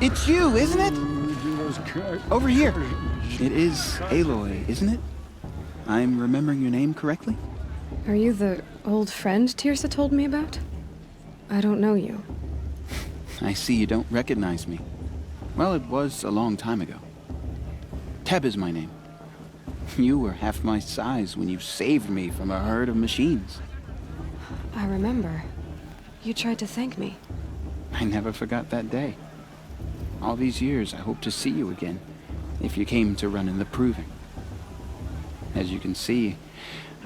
It's you, isn't it? Over here. It is Aloy, isn't it? I'm remembering your name correctly? Are you the old friend Tirsa told me about? I don't know you. I see you don't recognize me. Well, it was a long time ago. Teb is my name. You were half my size when you saved me from a herd of machines. I remember. You tried to thank me. I never forgot that day. All these years, I hope to see you again, if you came to run in the proving. As you can see,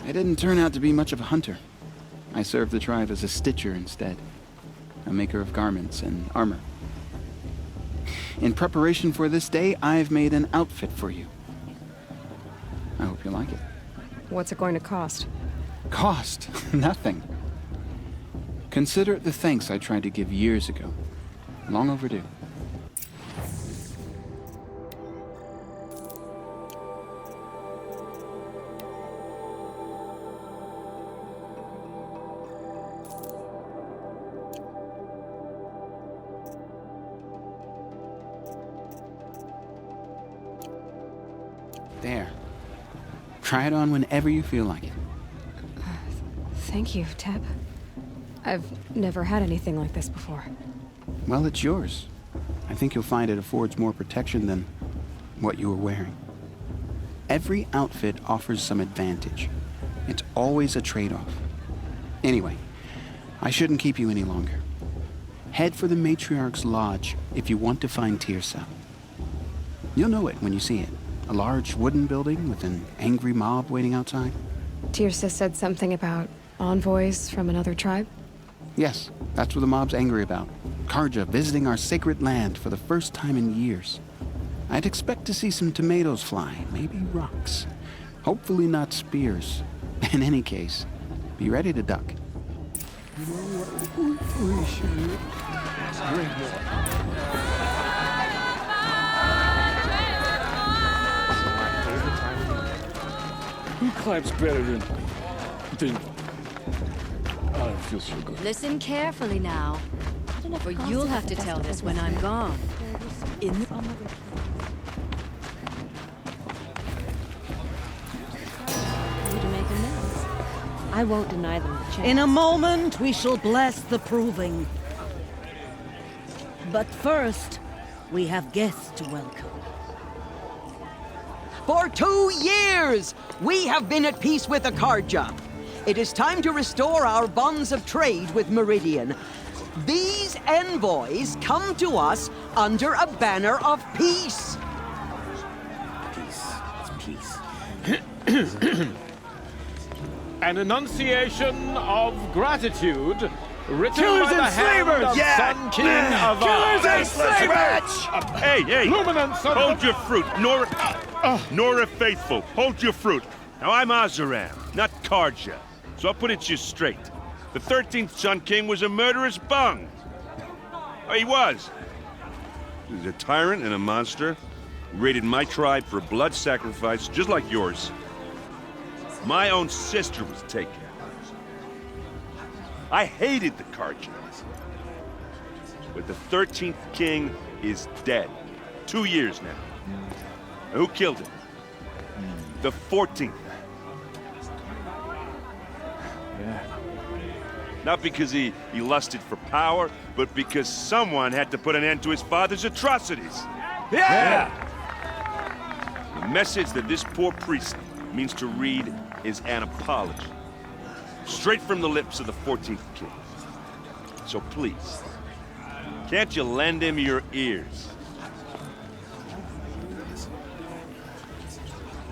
I didn't turn out to be much of a hunter. I served the tribe as a stitcher instead, a maker of garments and armor. In preparation for this day, I've made an outfit for you. I hope you like it. What's it going to cost? Cost? Nothing. Consider it the thanks I tried to give years ago. Long overdue. There. Try it on whenever you feel like it. Thank you, Teb. I've never had anything like this before. Well, it's yours. I think you'll find it affords more protection than what you were wearing. Every outfit offers some advantage. It's always a trade-off. Anyway, I shouldn't keep you any longer. Head for the Matriarch's Lodge if you want to find Tirsa. You'll know it when you see it. A large wooden building with an angry mob waiting outside. Tirsa said something about envoys from another tribe? Yes, that's what the mob's angry about. Karja visiting our sacred land for the first time in years. I'd expect to see some tomatoes fly, maybe rocks. Hopefully not spears. In any case, be ready to duck. Who climbs better than... Oh, it feels so good. Listen carefully now, for you'll have to tell this when I'm gone. In the... I won't deny them the chance. In a moment, we shall bless the proving. But first, we have guests to welcome. For 2 years, we have been at peace with the Karja. It is time to restore our bonds of trade with Meridian. These envoys come to us under a banner of peace. Peace. It's peace. An enunciation of gratitude written Killers by the and hand slavers! of Sun King of Killers and slavers! Hey! Luminance of Hold your fruit, Nora Faithful. Hold your fruit. Now I'm Azaram, not Karja, so I'll put it to you straight. The 13th Sun King was a murderous bung. Oh, he was. He was a tyrant and a monster. He raided my tribe for a blood sacrifice, just like yours. My own sister was taken. I hated the Karjas. But the 13th king is dead. 2 years now. And who killed him? The 14th. Yeah. Not because he lusted for power, but because someone had to put an end to his father's atrocities. Yeah! The message that this poor priest means to read is an apology. Straight from the lips of the 14th king. So please, can't you lend him your ears?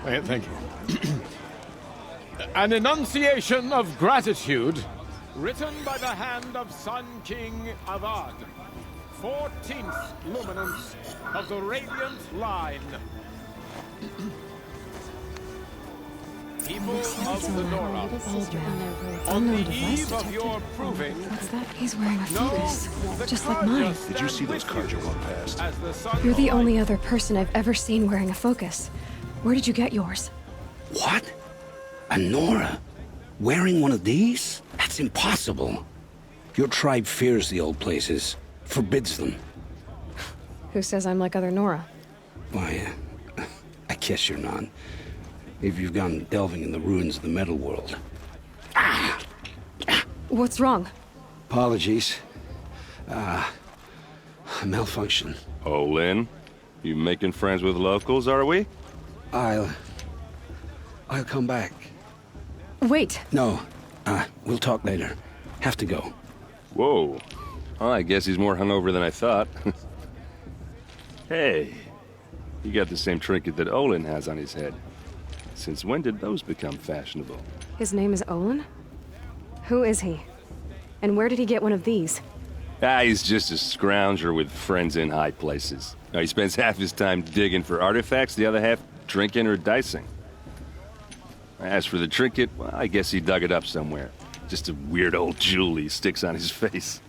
Thank you. An enunciation of gratitude written by the hand of Sun King Avad, 14th luminance of the Radiant Line. People of the Nora, on the eve of your proving... What's that? He's wearing a focus, just like mine. Did you see those Karja walk past? You're the only other person I've ever seen wearing a focus. Where did you get yours? What? A Nora? Wearing one of these? That's impossible. Your tribe fears the old places, forbids them. Who says I'm like other Nora? Why, I guess you're not. If you've gone delving in the ruins of the metal world. What's wrong? Apologies. Malfunction. Oh, Lynn, you making friends with locals, are we? I'll come back. Wait. No, we'll talk later. Have to go. Whoa. Well, I guess he's more hungover than I thought. Hey, you got the same trinket that Olin has on his head. Since when did those become fashionable? His name is Olin? Who is he? And where did he get one of these? He's just a scrounger with friends in high places. Now, he spends half his time digging for artifacts, the other half drinking or dicing. As for the trinket, well, I guess he dug it up somewhere. Just a weird old jewel he sticks on his face.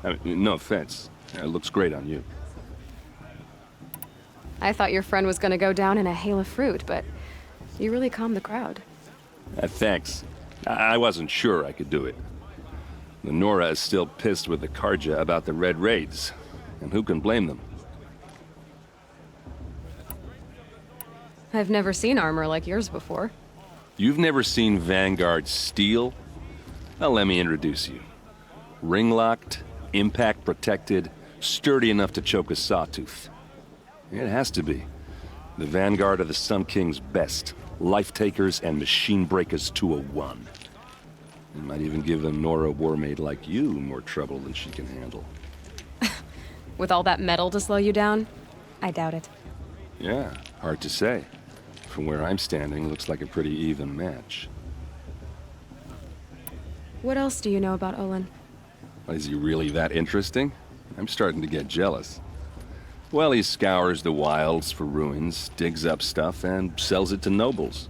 I mean, no offense. It looks great on you. I thought your friend was gonna go down in a hail of fruit, but you really calmed the crowd. Thanks. I wasn't sure I could do it. The Nora is still pissed with the Karja about the Red Raids, and who can blame them? I've never seen armor like yours before. You've never seen Vanguard steel? Well, let me introduce you. Ring-locked, impact-protected, sturdy enough to choke a sawtooth. It has to be. The Vanguard of the Sun King's best. Life-takers and machine breakers to a one. It might even give a Nora warmaid like you more trouble than she can handle. With all that metal to slow you down? I doubt it. Yeah, hard to say. From where I'm standing, looks like a pretty even match. What else do you know about Olin? Is he really that interesting? I'm starting to get jealous. Well, he scours the wilds for ruins, digs up stuff, and sells it to nobles.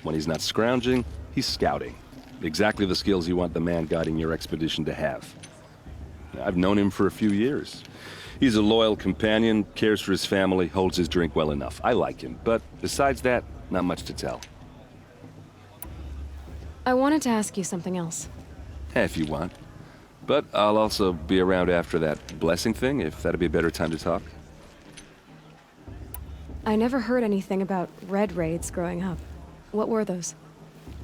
When he's not scrounging, he's scouting. Exactly the skills you want the man guiding your expedition to have. I've known him for a few years. He's a loyal companion, cares for his family, holds his drink well enough. I like him, but besides that, not much to tell. I wanted to ask you something else. If you want. But I'll also be around after that blessing thing, if that'd be a better time to talk. I never heard anything about Red Raids growing up. What were those?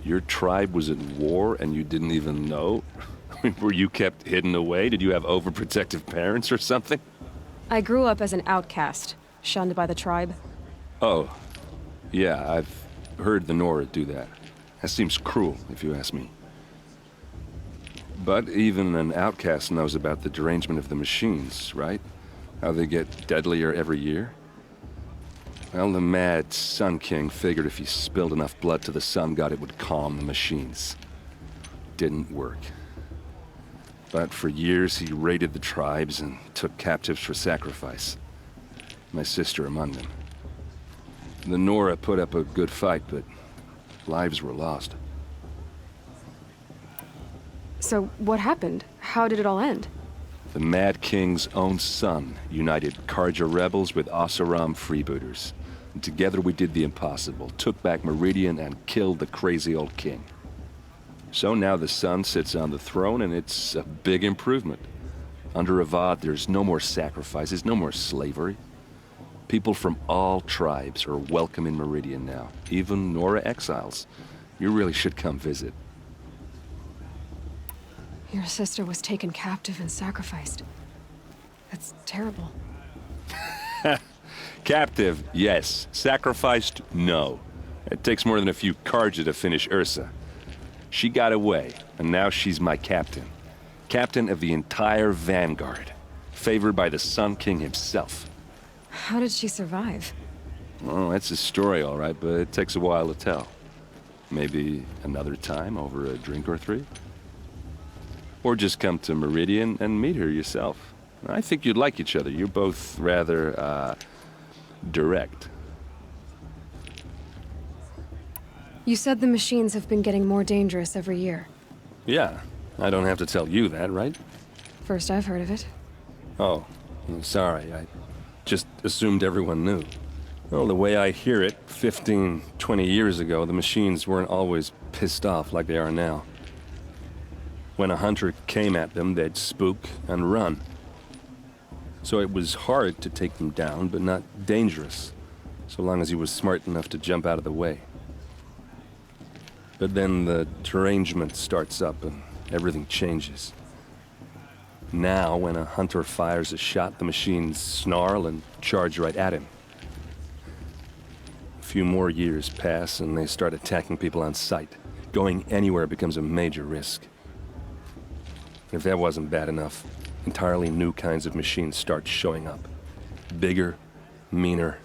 Your tribe was at war and you didn't even know? Were you kept hidden away? Did you have overprotective parents or something? I grew up as an outcast, shunned by the tribe. Oh, yeah, I've heard the Nora do that. That seems cruel, if you ask me. But even an outcast knows about the derangement of the machines, right? How they get deadlier every year? Well, the mad Sun King figured if he spilled enough blood to the Sun God, it would calm the machines. Didn't work. But for years, he raided the tribes and took captives for sacrifice. My sister among them. The Nora put up a good fight, but lives were lost. So what happened? How did it all end? The Mad King's own son united Karja rebels with Oseram freebooters. And together we did the impossible, took back Meridian and killed the crazy old king. So now the son sits on the throne and it's a big improvement. Under Avad, there's no more sacrifices, no more slavery. People from all tribes are welcome in Meridian now, even Nora exiles. You really should come visit. Your sister was taken captive and sacrificed. That's terrible. Captive, yes. Sacrificed, no. It takes more than a few Karja to finish Ursa. She got away, and now she's my captain. Captain of the entire Vanguard. Favored by the Sun King himself. How did she survive? Oh, that's a story, all right, but it takes a while to tell. Maybe another time over a drink or three? Or just come to Meridian and meet her yourself. I think you'd like each other. You're both rather, direct. You said the machines have been getting more dangerous every year. Yeah, I don't have to tell you that, right? First I've heard of it. Oh, I'm sorry. I just assumed everyone knew. Well, the way I hear it, 15, 20 years ago, the machines weren't always pissed off like they are now. When a hunter came at them, they'd spook and run. So it was hard to take them down, but not dangerous, so long as he was smart enough to jump out of the way. But then the derangement starts up and everything changes. Now, when a hunter fires a shot, the machines snarl and charge right at him. A few more years pass and they start attacking people on sight. Going anywhere becomes a major risk. If that wasn't bad enough, entirely new kinds of machines start showing up. Bigger, meaner,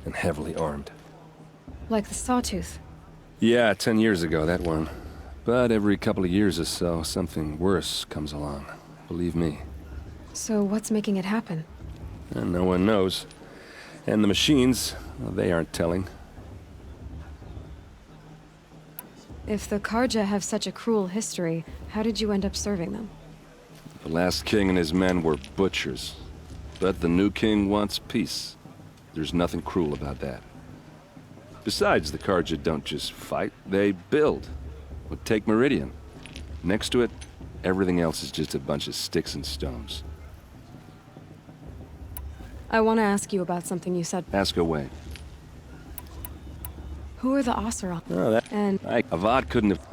and heavily armed. Like the Sawtooth. Yeah, 10 years ago, that one. But every couple of years or so, something worse comes along. Believe me. So what's making it happen? And no one knows. And the machines, well, they aren't telling. If the Karja have such a cruel history, how did you end up serving them? The last king and his men were butchers. But the new king wants peace. There's nothing cruel about that. Besides, the Karja don't just fight, they build. Well, take Meridian. Next to it, everything else is just a bunch of sticks and stones. I want to ask you about something you said. Ask away. Who are the Oseram? Oh, And Avad couldn't have...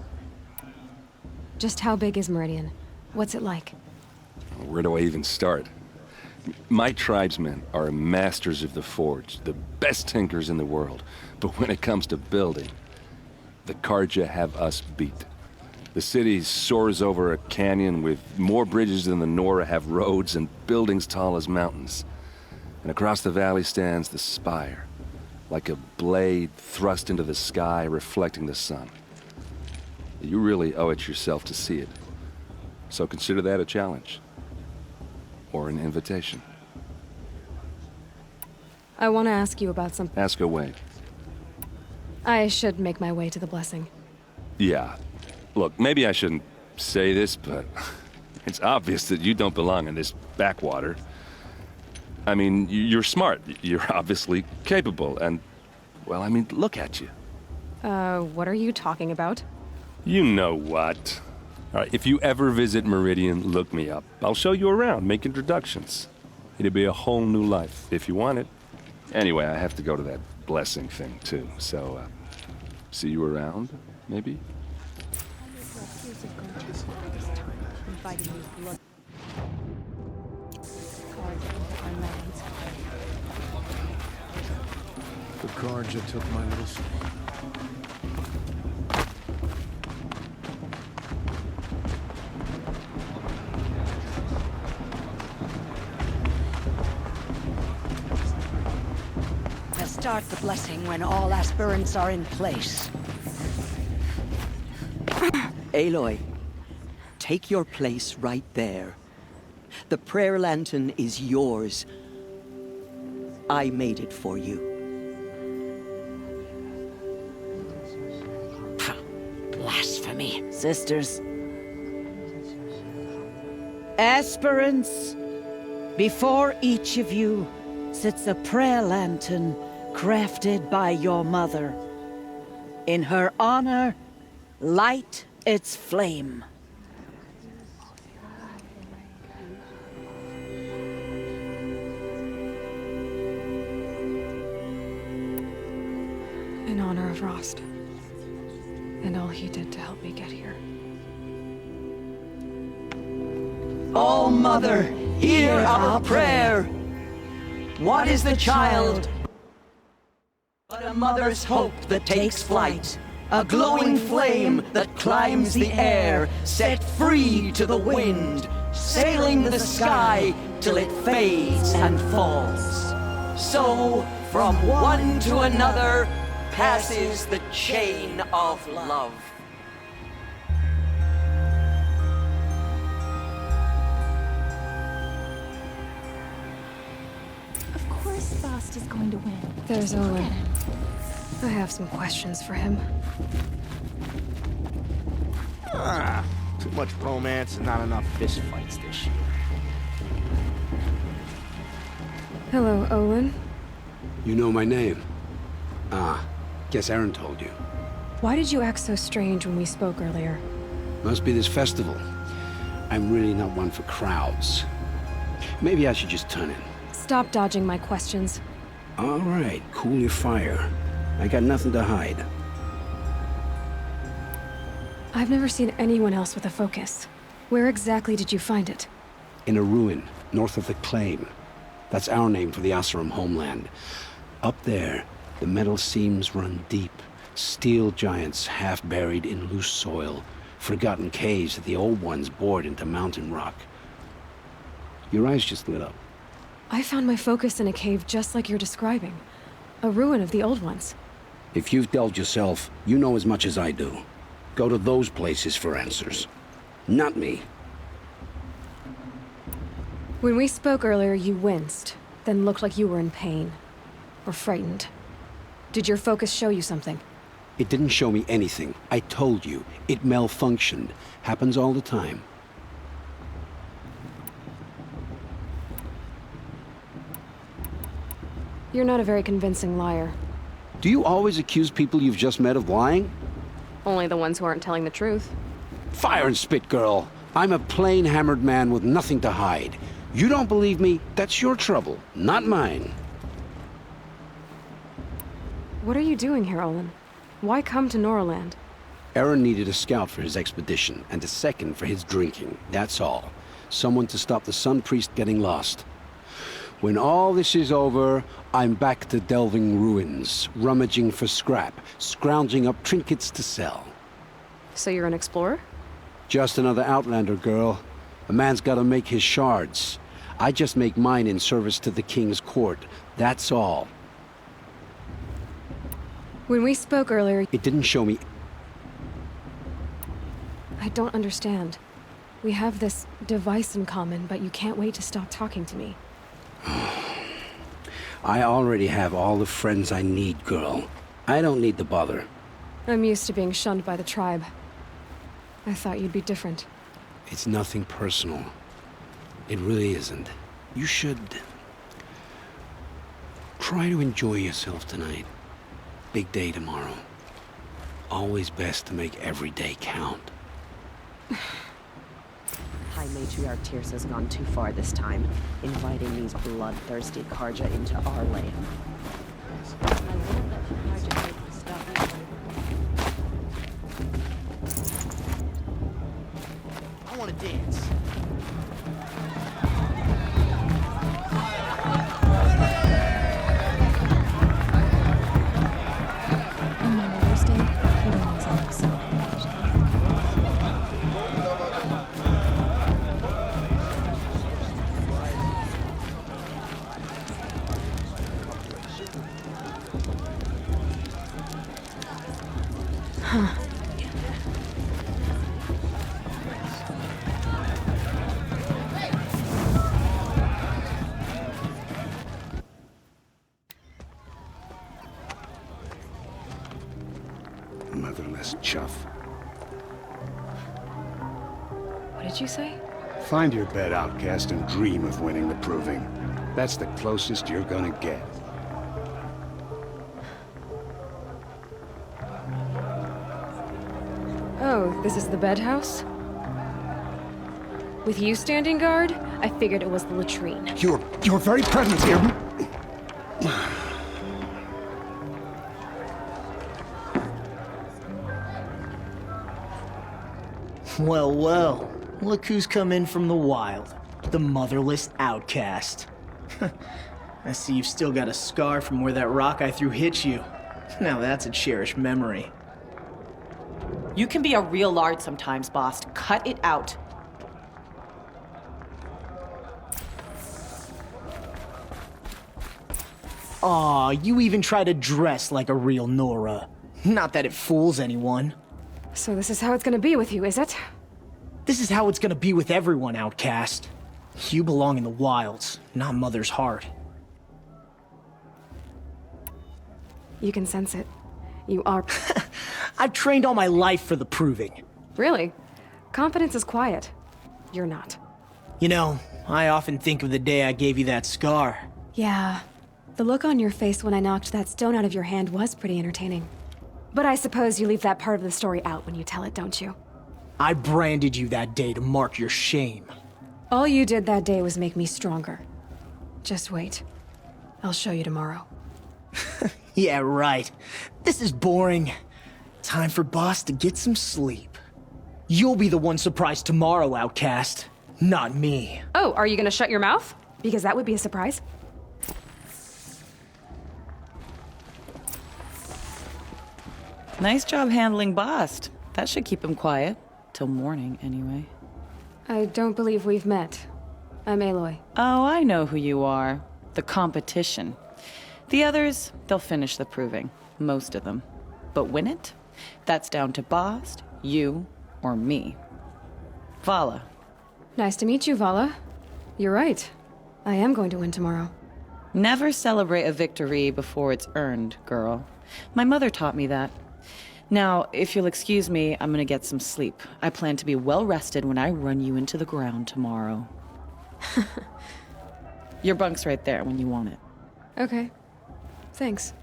just how big is Meridian? What's it like? Where do I even start? My tribesmen are masters of the forge, the best tinkers in the world. But when it comes to building, the Karja have us beat. The city soars over a canyon with more bridges than the Nora have roads and buildings tall as mountains. And across the valley stands the spire, like a blade thrust into the sky reflecting the sun. You really owe it yourself to see it. So consider that a challenge. Or an invitation. I want to ask you about something. Ask away. I should make my way to the blessing. Yeah. Look, maybe I shouldn't say this, but it's obvious that you don't belong in this backwater. I mean, you're smart. You're obviously capable, and, well, I mean, look at you. What are you talking about? You know what. All right, if you ever visit Meridian, look me up. I'll show you around, make introductions. It'll be a whole new life, if you want it. Anyway, I have to go to that blessing thing, too, so, see you around, maybe? The Karja took my little son. Now start the blessing when all aspirants are in place. Aloy, take your place right there. The prayer lantern is yours. I made it for you. Blasphemy. Sisters. Aspirants, before each of you sits a prayer lantern crafted by your mother. In her honor, light its flame. In honor of Rost. And all he did to help me get here. Oh, Mother, hear our prayer. What is the child? But a mother's hope that takes flight. A glowing flame that climbs the air, set free to the wind, sailing the sky till it fades and falls. So, from one to another, passes the chain of love. Of course Frost is going to win. There's Owen. I have some questions for him. Too much romance and not enough fist fights this year. Hello, Olin. You know my name? Ah, guess Aaron told you. Why did you act so strange when we spoke earlier? Must be this festival. I'm really not one for crowds. Maybe I should just turn in. Stop dodging my questions. All right, cool your fire. I got nothing to hide. I've never seen anyone else with a focus. Where exactly did you find it? In a ruin, north of the Claim. That's our name for the Oseram homeland. Up there, the metal seams run deep. Steel giants half buried in loose soil. Forgotten caves that the old ones bored into mountain rock. Your eyes just lit up. I found my focus in a cave just like you're describing. A ruin of the old ones. If you've delved yourself, you know as much as I do. Go to those places for answers. Not me. When we spoke earlier, you winced, then looked like you were in pain. Or frightened. Did your focus show you something? It didn't show me anything. I told you. It malfunctioned. Happens all the time. You're not a very convincing liar. Do you always accuse people you've just met of lying? Only the ones who aren't telling the truth. Fire and spit, girl. I'm a plain hammered man with nothing to hide. You don't believe me? That's your trouble, not mine. What are you doing here, Olin? Why come to Noraland? Aaron needed a scout for his expedition, and a second for his drinking. That's all. Someone to stop the Sun Priest getting lost. When all this is over, I'm back to delving ruins, rummaging for scrap, scrounging up trinkets to sell. So you're an explorer? Just another Outlander, girl. A man's gotta make his shards. I just make mine in service to the King's court. That's all. When we spoke earlier... It didn't show me... I don't understand. We have this device in common, but you can't wait to stop talking to me. I already have all the friends I need, girl. I don't need the bother. I'm used to being shunned by the tribe. I thought you'd be different. It's nothing personal. It really isn't. You should... try to enjoy yourself tonight. Big day tomorrow. Always best to make every day count. High Matriarch Tierce has gone too far this time, inviting these bloodthirsty Karja into our land. I want to dance. Motherless chuff. What did you say? Find your bed, outcast, and dream of winning the proving. That's the closest you're gonna get. Oh, this is the bedhouse? With you standing guard, I figured it was the latrine. Your very presence here... Well, well. Look who's come in from the wild. The motherless outcast. I see you've still got a scar from where that rock I threw hit you. Now that's a cherished memory. You can be a real lard sometimes, boss. Cut it out. Aw, you even try to dress like a real Nora. Not that it fools anyone. So this is how it's gonna be with you, is it? This is how it's gonna be with everyone, outcast. You belong in the wilds, not Mother's heart. You can sense it. You are... I've trained all my life for the proving. Really? Confidence is quiet. You're not. You know, I often think of the day I gave you that scar. Yeah. The look on your face when I knocked that stone out of your hand was pretty entertaining. But I suppose you leave that part of the story out when you tell it, don't you? I branded you that day to mark your shame. All you did that day was make me stronger. Just wait. I'll show you tomorrow. Yeah, right. This is boring. Time for Boss to get some sleep. You'll be the one surprised tomorrow, Outcast. Not me. Oh, are you gonna shut your mouth? Because that would be a surprise. Nice job handling Bast. That should keep him quiet. Till morning, anyway. I don't believe we've met. I'm Aloy. Oh, I know who you are. The competition. The others, they'll finish the proving. Most of them. But win it? That's down to Bast, you, or me. Vala. Nice to meet you, Vala. You're right. I am going to win tomorrow. Never celebrate a victory before it's earned, girl. My mother taught me that. Now, if you'll excuse me, I'm gonna get some sleep. I plan to be well rested when I run you into the ground tomorrow. Your bunk's right there when you want it. Okay. Thanks.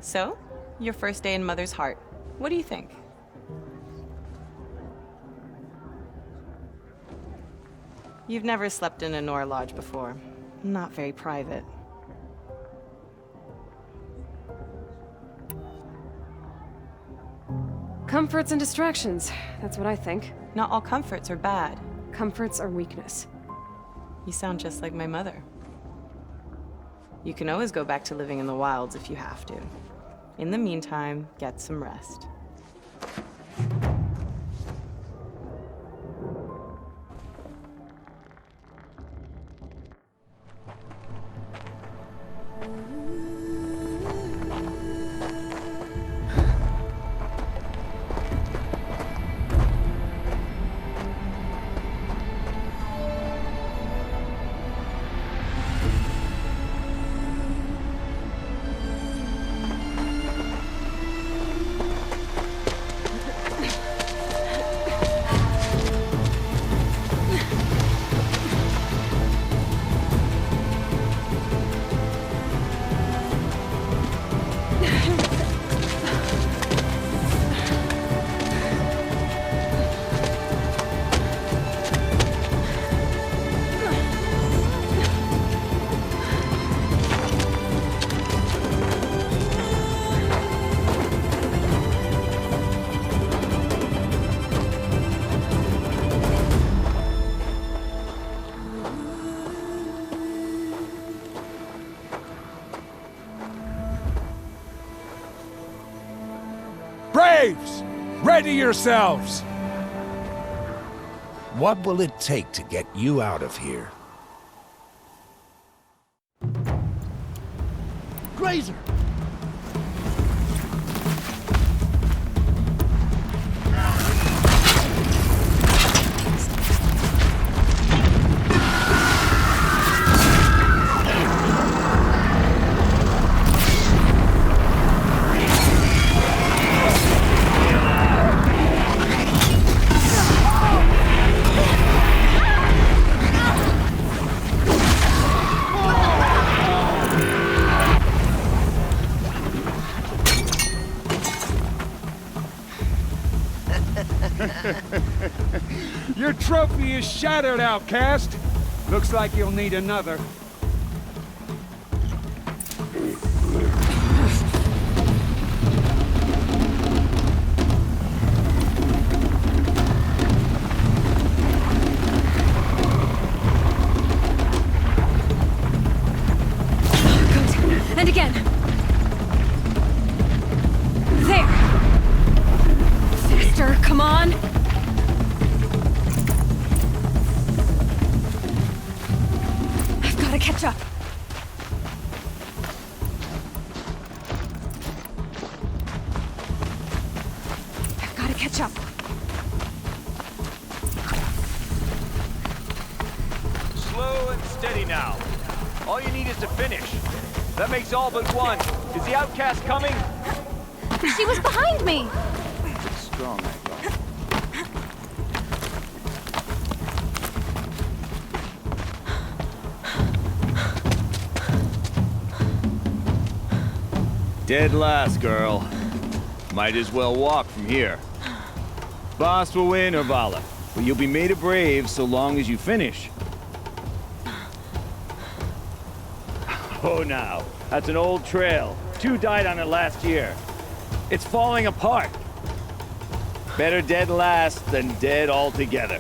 So, your first day in Mother's Heart. What do you think? You've never slept in a Nora lodge before. Not very private. Comforts and distractions. That's what I think. Not all comforts are bad. Comforts are weakness. You sound just like my mother. You can always go back to living in the wilds if you have to. In the meantime, get some rest. Braves! Ready yourselves! What will it take to get you out of here? Grazer! Your trophy is shattered, Outcast. Looks like you'll need another. And again. There. Faster, come on. I've got to catch up. I've got to catch up. Slow and steady now. All you need is to finish. That makes all but one. Is the outcast coming? She was behind me! It's strong, I thought. Dead last, girl. Might as well walk from here. Boss will win, or Vala, but you'll be made a brave so long as you finish. Oh, now. That's an old trail. 2 died on it last year. It's falling apart. Better dead last than dead altogether.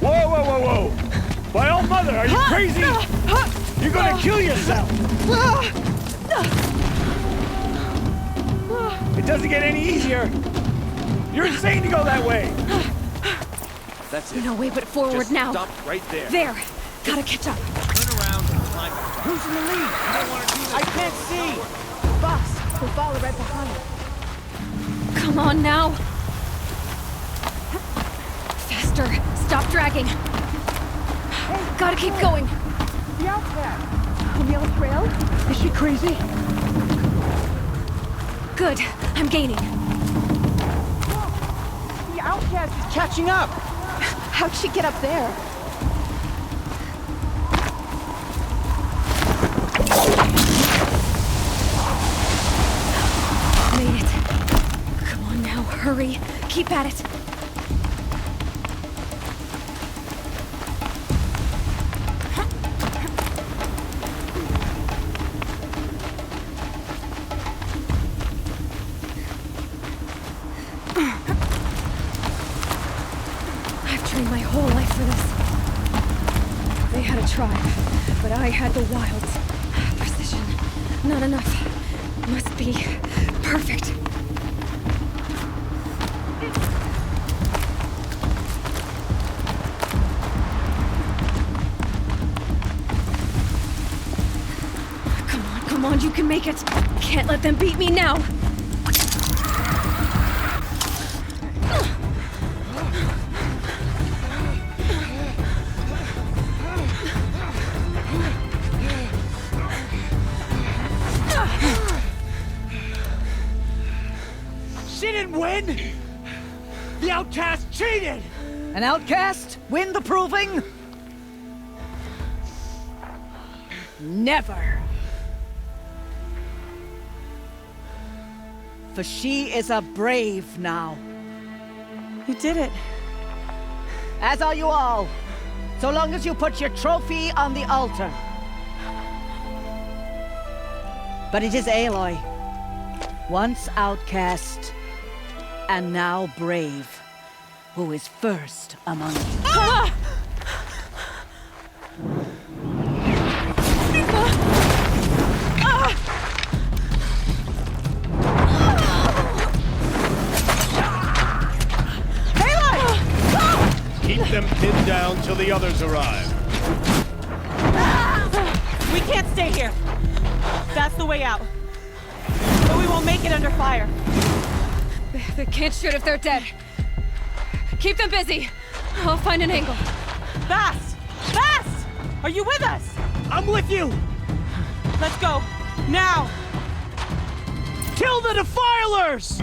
Whoa, whoa, whoa, whoa! By all mother, are you crazy? You're gonna kill yourself! It doesn't get any easier! You're insane to go that way! That's it. No way but forward Just now. Stop right there. There. Gotta catch up. Turn around and climb. Who's in the lead? You don't want to do this. I can't see. Boss, we'll follow right behind. Come on now. Faster. Stop dragging. Gotta keep going. The outcast. On the old trail? Is she crazy? Good. I'm gaining. The outcast is catching up. How'd she get up there? Made it. Come on now, hurry. Keep at it. I've trained my whole life for this. They had a tribe, but I had the wilds. Precision. Not enough. Must be perfect. Come on, you can make it. Can't let them beat me now. She didn't win! The outcast cheated! An outcast win the proving? Never. For she is a brave now. You did it. As are you all. So long as you put your trophy on the altar. But it is Aloy. Once outcast, and now brave, who is first among you. Ah! Keep them pinned down till the others arrive. We can't stay here. That's the way out. But we won't make it under fire. They can't shoot if they're dead. Keep them busy. I'll find an angle. Bast! Bast! Are you with us? I'm with you! Let's go. Now! Kill the defilers!